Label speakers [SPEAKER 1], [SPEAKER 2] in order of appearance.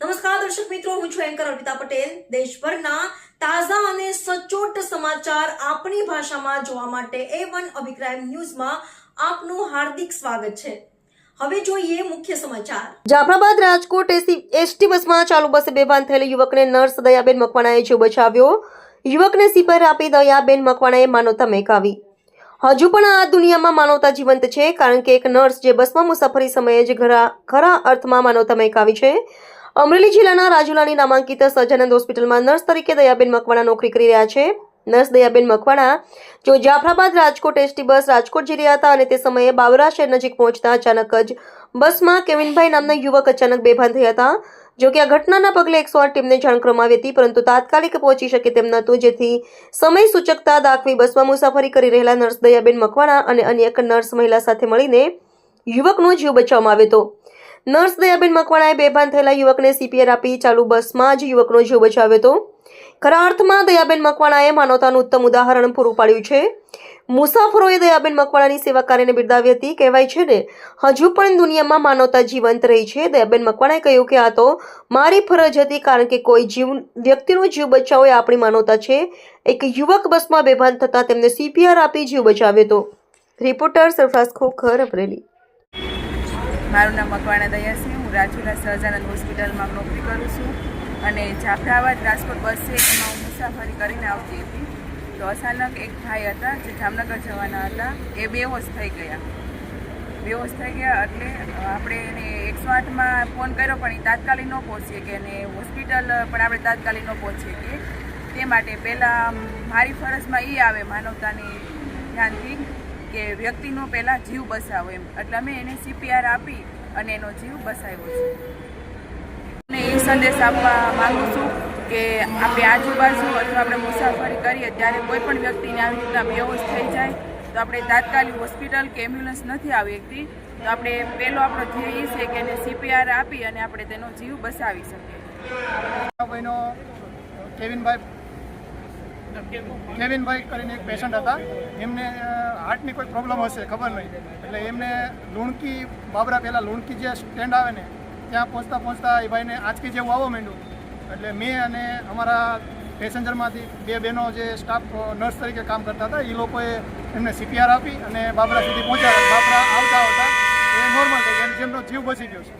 [SPEAKER 1] નમસ્કાર દર્શક મિત્રો, હું છું એન્કર અર્પિતા પટેલ। દેશભરના તાજા અને સચોટ સમાચાર આપણી ભાષામાં જોવા માટે A1 અભિપ્રાય ન્યૂઝમાં આપનું હાર્દિક સ્વાગત છે। હવે જોઈએ મુખ્ય સમાચાર। જાફરાબાદ રાજકોટ એસટી બસમાં ચાલુ બસે બેભાન થયેલી યુવકને નર્સ દયાબેન મકવાણાએ જીવ બચાવ્યો। યુવકને સીપીઆર આપી દયાબેન મકવાણાએ માનવતા મેકાવી। હજુ પણ આ દુનિયામાં માનવતા જીવંત છે, કારણ કે એક નર્સ જે બસમાં મુસાફરી સમયે જ ખરા અર્થમાં માનવતા મેકાવી છે। અમરેલી જિલ્લાના રાજુલાની નામાંકિત સહજાનંદ હોસ્પિટલમાં નર્સ તરીકે દયાબેન મકવાણા નોકરી કરી રહ્યા છે। નર્સ દયાબેન મકવાણા જો જાફરાબાદ રાજકોટ એસટી બસ રાજકોટ જઈ રહ્યા હતા અને તે સમયે બાવરા શહેર નજીક પહોંચતા અચાનક જ બસમાં કેવિનભાઈ નામના યુવક અચાનક બેભાન થયા હતા। જો કે આ ઘટનાના પગલે 108 ટીમને જાણ કરવામાં આવી હતી, પરંતુ તાત્કાલિક પહોંચી શકે તેમ નહોતું, જેથી સમય સૂચકતા દાખવી બસમાં મુસાફરી કરી રહેલા નર્સ દયાબેન મકવાણા અને અન્ય એક નર્સ મહિલા સાથે મળીને યુવકનો જીવ બચાવવામાં આવ્યો હતો। નર્સ દયાબેન મકવાણાએ બેભાન થયેલા યુવકને સીપીઆર આપી ચાલુ બસમાં જ યુવકનો જીવ બચાવ્યો હતો। ખરા અર્થમાં દયાબેન મકવાણાએ માનવતાનું ઉત્તમ ઉદાહરણ પૂરું પાડ્યું છે। મુસાફરોએ દયાબેન મકવાણાની સેવા કાર્યને બિરદાવી હતી। કહેવાય છે ને, હજુ પણ દુનિયામાં માનવતા જીવંત રહી છે। દયાબેન મકવાણાએ કહ્યું કે આ તો મારી ફરજ હતી, કારણ કે કોઈ વ્યક્તિનો જીવ બચાવવો એ આપણી માનવતા છે। એક યુવક બસમાં બેભાન થતા તેમને સીપીઆર આપી જીવ બચાવ્યો હતો। રિપોર્ટર સરફરાઝ ખોખર, અમરેલી।
[SPEAKER 2] મારું નામ મકવાણા દયા છે। હું રાજુલા સહજાનંદ હોસ્પિટલમાં નોકરી કરું છું અને જાફરાબાદ રાજકોટ બસ છે એમાં હું મુસાફરી કરીને આવતી હતી। તો અચાનક એક ભાઈ હતા જે જામનગર જવાના હતા, એ બેહોશ થઈ ગયા એટલે આપણે એને 108માં ફોન કર્યો, પણ એ તાત્કાલિક ન પહોંચી કે અને હોસ્પિટલ પણ આપણે તાત્કાલિક ન પહોંચી શકીએ। તે માટે પહેલાં મારી ફરજમાં એ આવે માનવતાની ધ્યાનથી કે વ્યક્તિનો પહેલાં જીવ બચાવો એમ, એટલે અમે એને સીપીઆર આપી અને એનો જીવ બચાવ્યો છે। અને એ સંદેશ આપવા માગું છું કે આપણે આજુબાજુ અથવા આપણે મુસાફરી કરીએ ત્યારે કોઈ પણ વ્યક્તિને આવી રીતના બેહોશ થઈ જાય તો આપણે તાત્કાલિક હોસ્પિટલ કે એમ્બ્યુલન્સ નથી આવી શકતી, તો આપણે પહેલો આપણો ધ્યેય એ છે કે એને સીપીઆર આપી અને આપણે તેનો જીવ બચાવી શકીએ।
[SPEAKER 3] કેવિનભાઈ કરીને એક પેશન્ટ હતા, એમને હાર્ટની કોઈ પ્રોબ્લેમ હશે ખબર નહીં, એટલે એમને લુણકી બાબરા પહેલાં લુણકી જે સ્ટેન્ડ આવે ને ત્યાં પહોંચતા એ ભાઈને આંચકી જેવું આવવા માંડ્યું, એટલે મેં અને અમારા પેસેન્જરમાંથી બે બહેનો જે સ્ટાફ નર્સ તરીકે કામ કરતા હતા એ લોકોએ એમને સીપીઆર આપી અને બાબરા સુધી પહોંચ્યા। બાબરા આવતા એ નોર્મલ થઈ ગયા, જેમનો જીવ બચી ગયો છે।